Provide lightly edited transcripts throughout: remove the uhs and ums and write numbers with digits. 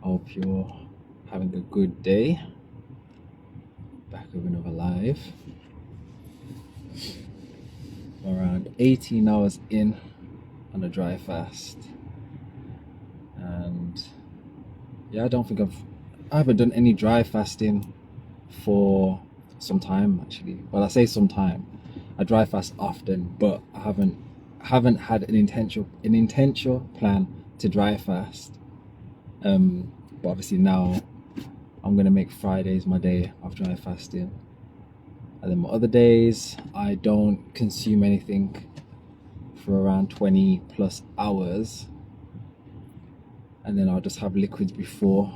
Hope you're having a good day. Back with another live. Around 18 hours in on a dry fast. And yeah, I haven't done any dry fasting for some time actually. Well, I say some time. I dry fast often, but I haven't had an intentional plan to dry fast. But obviously now I'm gonna make Fridays my day of dry fasting, and then my other days I don't consume anything for around 20 plus hours, and then I'll just have liquids before,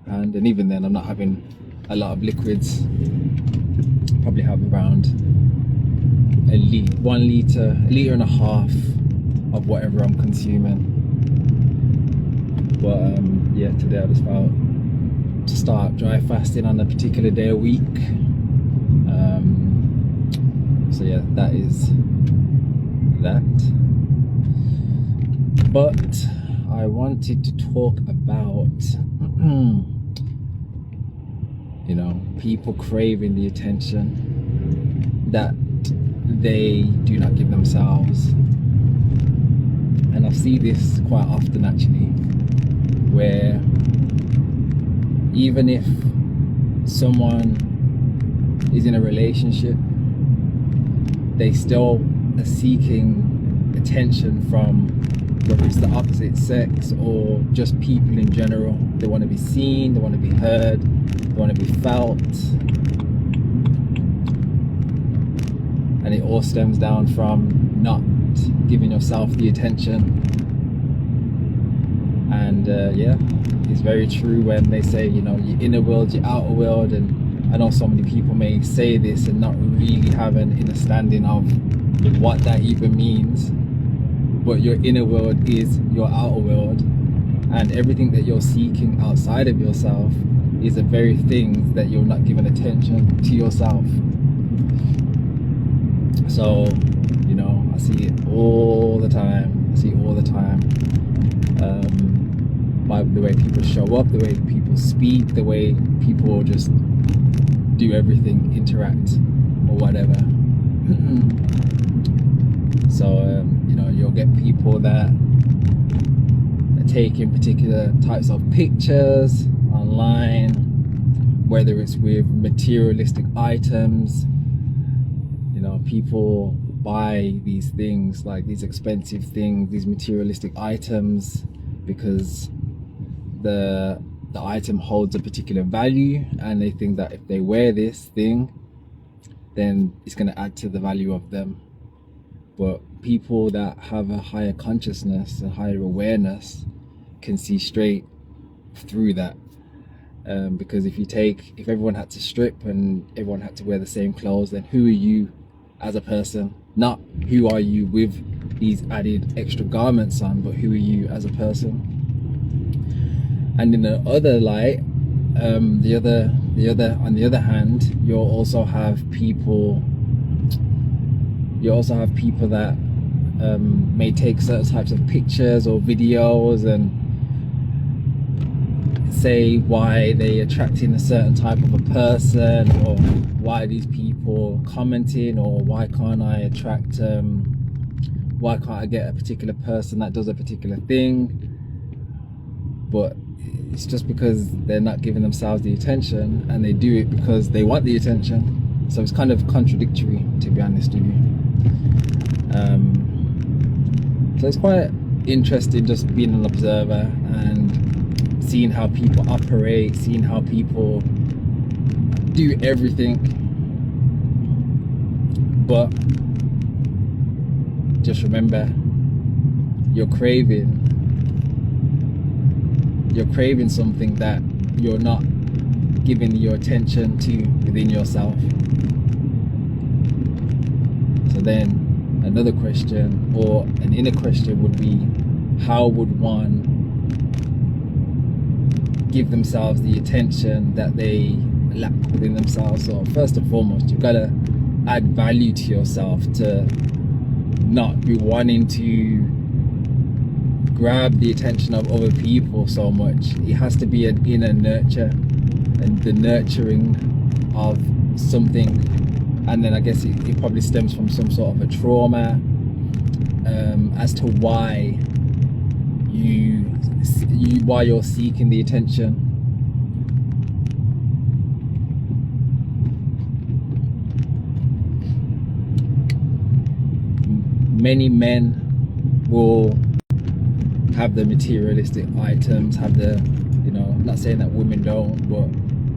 and even then I'm not having a lot of liquids. Probably have around a liter and a half of whatever I'm consuming. But yeah, today I just felt to start dry fasting on a particular day a week. So yeah, that is that. But I wanted to talk about people craving the attention that they do not give themselves. And I see this quite often actually, where even if someone is in a relationship, they still are seeking attention from whether it's the opposite sex or just people in general. They want to be seen, they want to be heard, they want to be felt. And it all stems down from not giving yourself the attention. And yeah, it's very true when they say, your inner world, your outer world. And I know so many people may say this and not really have an understanding of what that even means. But your inner world is your outer world, and everything that you're seeking outside of yourself is the very things that you're not giving attention to yourself. So, I see it all the time. By the way people show up, the way people speak, the way people just do everything, interact or whatever. So you'll get people that are taking particular types of pictures online, whether it's with materialistic items. People buy these things, like these expensive things, these materialistic items, because the item holds a particular value, and they think that if they wear this thing, then it's going to add to the value of them. But people that have a higher consciousness, a higher awareness, can see straight through that. Because if everyone had to strip and everyone had to wear the same clothes, then who are you as a person? Not who are you with these added extra garments on, but who are you as a person? And in the other light, on the other hand, you'll also have people that may take certain types of pictures or videos and say why they attracting a certain type of a person, or why these people commenting, or why can't I get a particular person that does a particular thing. But it's just because they're not giving themselves the attention, and they do it because they want the attention. So it's kind of contradictory, to be honest with you. So it's quite interesting just being an observer and seeing how people operate, seeing how people do everything. But just remember, you're craving something that you're not giving your attention to within yourself. So then another question, or an inner question, would be, how would one give themselves the attention that they lack within themselves? So first and foremost, you've got to add value to yourself, to not be wanting to grab the attention of other people so much. It has to be an inner nurture and the nurturing of something. And then I guess it probably stems from some sort of a trauma as to why you're seeking the attention. Many men will have the materialistic items, have the, you know, I'm not saying that women don't, but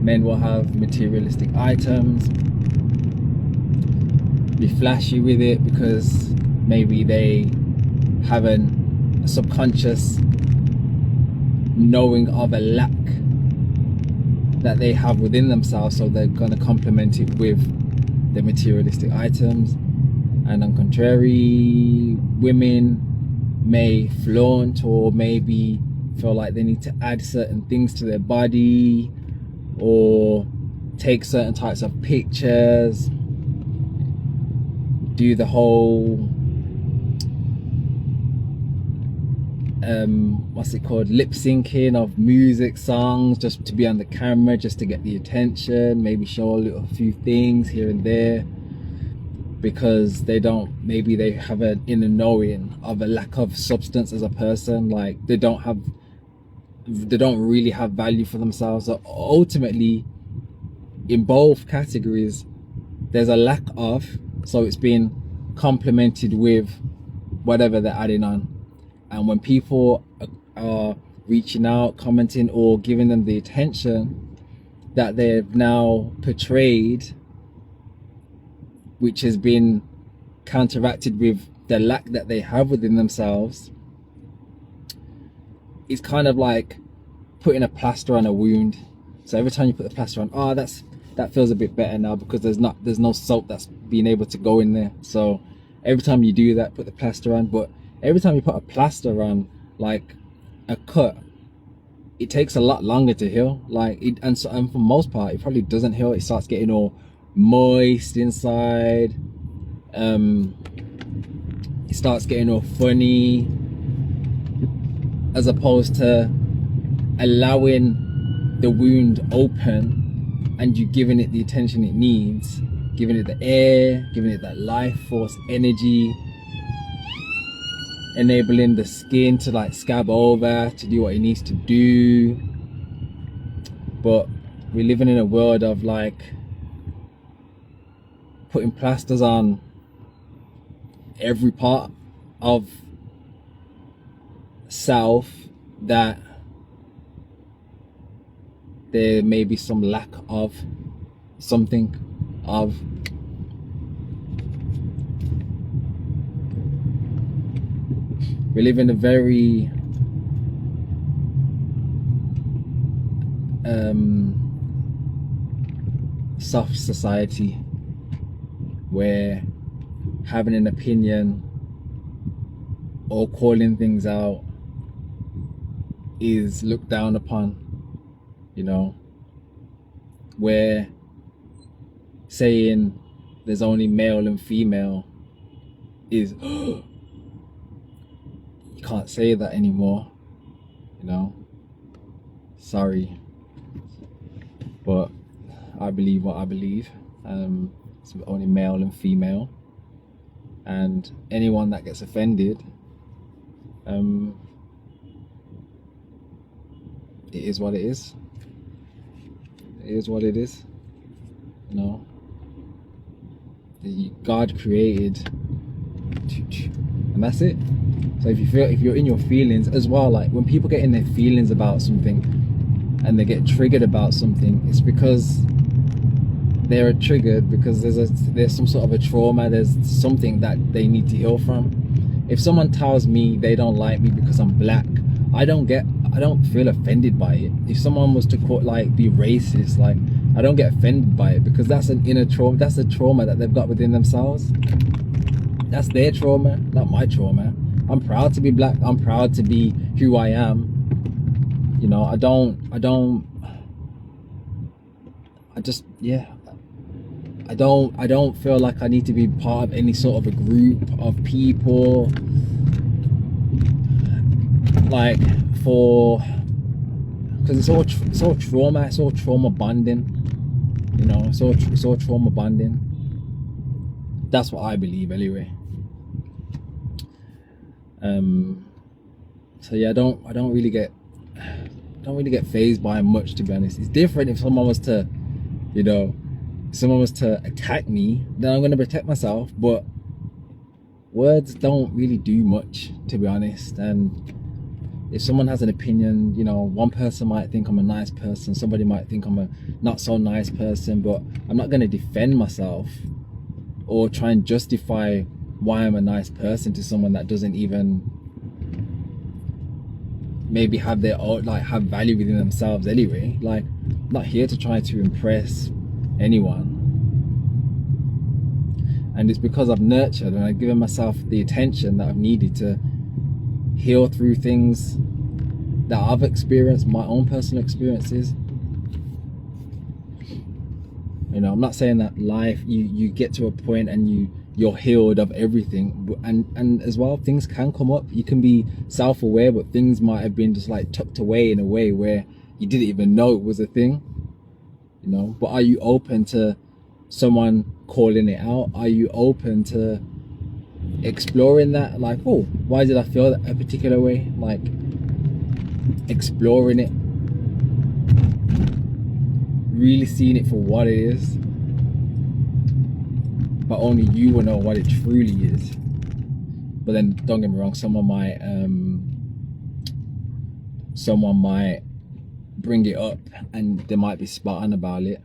men will have materialistic items, be flashy with it because maybe they have a subconscious knowing of a lack that they have within themselves, so they're going to complement it with the materialistic items. And on contrary, women may flaunt or maybe feel like they need to add certain things to their body or take certain types of pictures, do the whole what's it called, lip syncing of music, songs, just to be on the camera, just to get the attention, maybe show a few things here and there, because they maybe they have an inner knowing of a lack of substance as a person. Like they don't really have value for themselves. So ultimately, in both categories, there's a lack of, so it's been complemented with whatever they're adding on. And when people are reaching out, commenting, or giving them the attention that they've now portrayed, which has been counteracted with the lack that they have within themselves, it's kind of like putting a plaster on a wound. So every time you put the plaster on, oh, that feels a bit better now, because there's no salt that's being able to go in there. So every time you do that, put the plaster on. But every time you put a plaster on, like a cut, it takes a lot longer to heal. And for the most part, it probably doesn't heal. It starts getting all moist inside. It starts getting all funny, as opposed to allowing the wound open and you giving it the attention it needs, giving it the air, giving it that life force energy, enabling the skin to like scab over, to do what it needs to do. But we're living in a world of like putting plasters on every part of self that there may be some lack of something of. We live in a very soft society where having an opinion or calling things out is looked down upon, you know, where saying there's only male and female is you can't say that anymore, you know. Sorry, but I believe what I believe. It's only male and female, and anyone that gets offended, it is what it is. It is what it is, you know. God created, and that's it. So if you're in your feelings as well, like when people get in their feelings about something and they get triggered about something, it's because they're triggered because there's some sort of a trauma, there's something that they need to heal from. If someone tells me they don't like me because I'm black, I don't feel offended by it. If someone was to be racist, like I don't get offended by it, because that's an inner trauma. That's a trauma that they've got within themselves. That's their trauma, not my trauma. I'm proud to be black. I'm proud to be who I am. You know, I don't feel like I need to be part of any sort of a group of people. like because it's all trauma, it's all trauma bonding, you know, it's all trauma bonding. That's what I believe anyway. So yeah, I don't really get fazed by much, to be honest. It's different if someone was to, you know, attack me, then I'm going to protect myself, but words don't really do much, to be honest. And if someone has an opinion, you know, one person might think I'm a nice person, somebody might think I'm a not so nice person, but I'm not going to defend myself or try and justify why I'm a nice person to someone that doesn't even maybe have their own, like, have value within themselves anyway. Like, I'm not here to try to impress anyone. And it's because I've nurtured and I've given myself the attention that I've needed to heal through things that I've experienced, my own personal experiences. You know, I'm not saying that life, you get to a point and you're healed of everything, and as well, things can come up. You can be self-aware, but things might have been just like tucked away in a way where you didn't even know it was a thing, you know. But are you open to someone calling it out? Are you open to exploring that? Like, oh, why did I feel that a particular way? Like, exploring it, really seeing it for what it is. But only you will know what it truly is. But then, don't get me wrong, someone might bring it up and they might be spot on about it.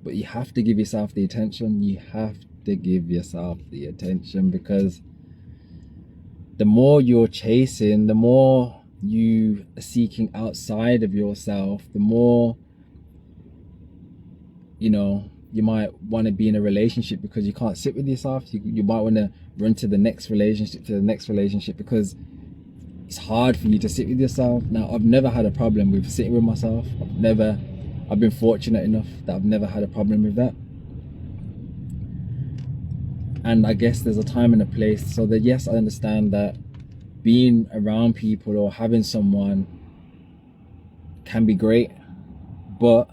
But you have to give yourself the attention. You have to give yourself the attention, because the more you're chasing, the more you are seeking outside of yourself, the more, you know, you might want to be in a relationship because you can't sit with yourself. You might want to run to the next relationship because it's hard for you to sit with yourself. Now, I've never had a problem with sitting with myself. I've been fortunate enough that I've never had a problem with that. And I guess there's a time and a place. So that, yes, I understand that being around people or having someone can be great, but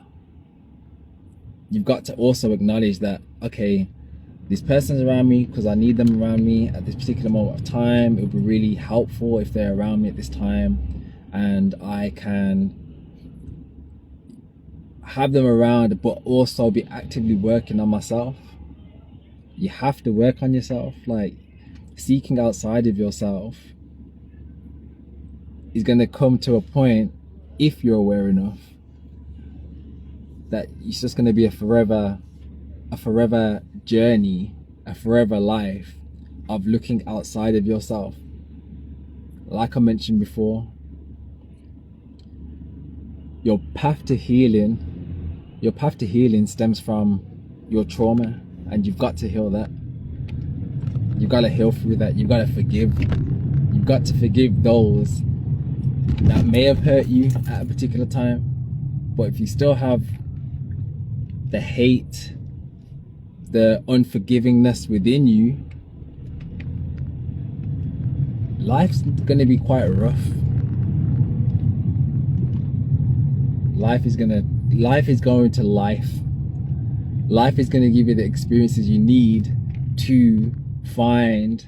you've got to also acknowledge that, okay, this person's around me because I need them around me at this particular moment of time. It would be really helpful if they're around me at this time, and I can have them around, but also be actively working on myself. You have to work on yourself. Like, seeking outside of yourself is going to come to a point, if you're aware enough, that it's just going to be a forever journey, a forever life of looking outside of yourself. Like I mentioned before, your path to healing stems from your trauma, and you've got to heal that. You've got to heal through that. You've got to forgive. You've got to forgive those that may have hurt you at a particular time. But if you still have the hate, the unforgivingness within you, life's going to be quite rough. Life is going to life. Life is going to give you the experiences you need to find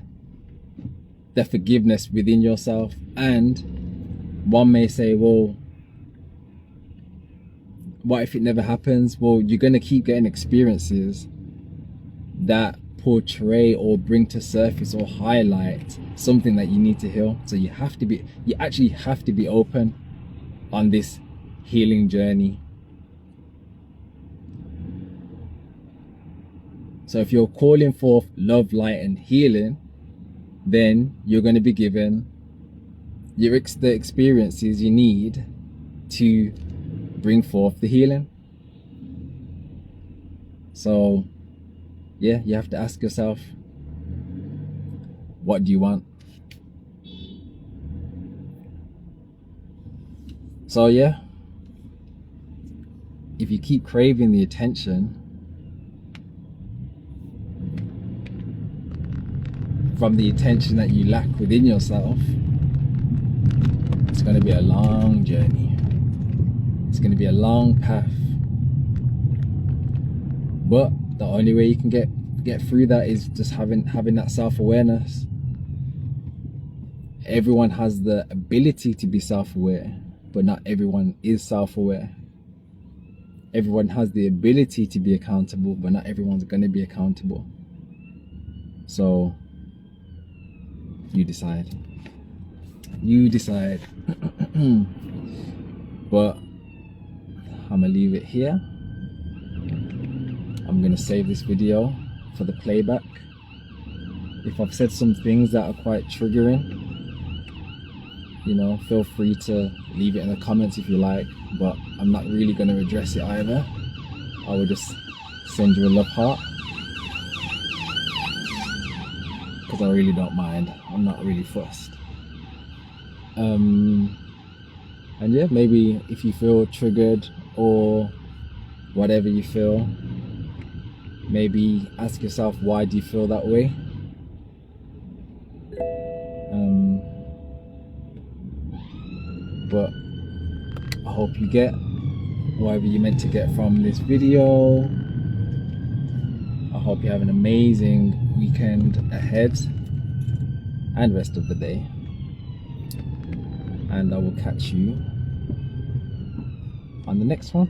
the forgiveness within yourself. And one may say, well, what if it never happens? Well, you're going to keep getting experiences that portray or bring to surface or highlight something that you need to heal. So you actually have to be open on this healing journey. So if you're calling forth love, light, and healing, then you're going to be given the experiences you need to bring forth the healing. So yeah, you have to ask yourself, what do you want? So yeah, if you keep craving the attention from the attention that you lack within yourself, going to be a long journey. It's going to be a long path. But the only way you can get through that is just having that self-awareness. Everyone has the ability to be self-aware, but not everyone is self-aware. Everyone has the ability to be accountable, but not everyone's going to be accountable. So you decide. But I'm gonna leave it here. I'm gonna save this video for the playback. If I've said some things that are quite triggering, feel free to leave it in the comments if you like, but I'm not really going to address it either. I will just send you a love heart, because I really don't mind. I'm not really fussed. And yeah, maybe if you feel triggered or whatever you feel, maybe ask yourself, why do you feel that way? But I hope you get whatever you're meant to get from this video. I hope you have an amazing weekend ahead and rest of the day. And I will catch you on the next one.